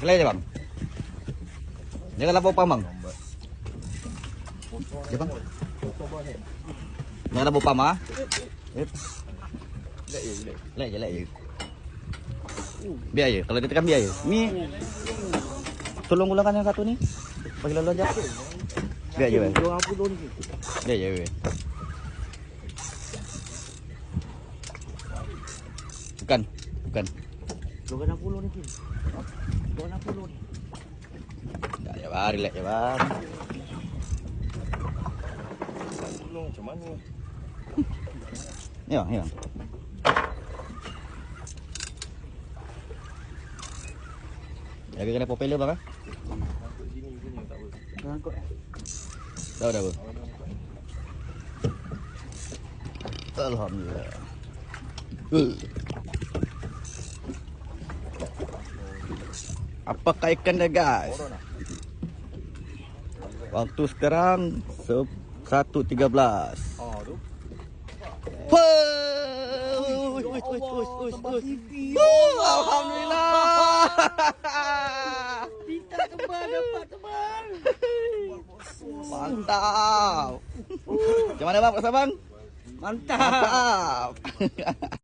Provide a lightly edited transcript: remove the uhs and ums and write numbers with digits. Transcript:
Kelai je bang. Jangan lapor pam bang. Ya bang. Jangan lapor pam ah. Lek je. Biar je. Kalau dia tekan biar je. Ni tolong ulangkan yang satu ni. Bagi lalu aja. Biar je. Biar je. Bukan. 260 ni. 260 ni. Ya bang, relax je bang. Macam mana? Ya. Jaga kena propeller bang ah. Sini punya tak apa. Angkut. Dah apa? Alhamdulillah. Apakah ikan dah guys? Waktu sekarang 1.13. Tu. Alhamdulillah. Kita dapat tebal. Mantap. Macam mana bang? Perasaan bang? Mantap. Mantap.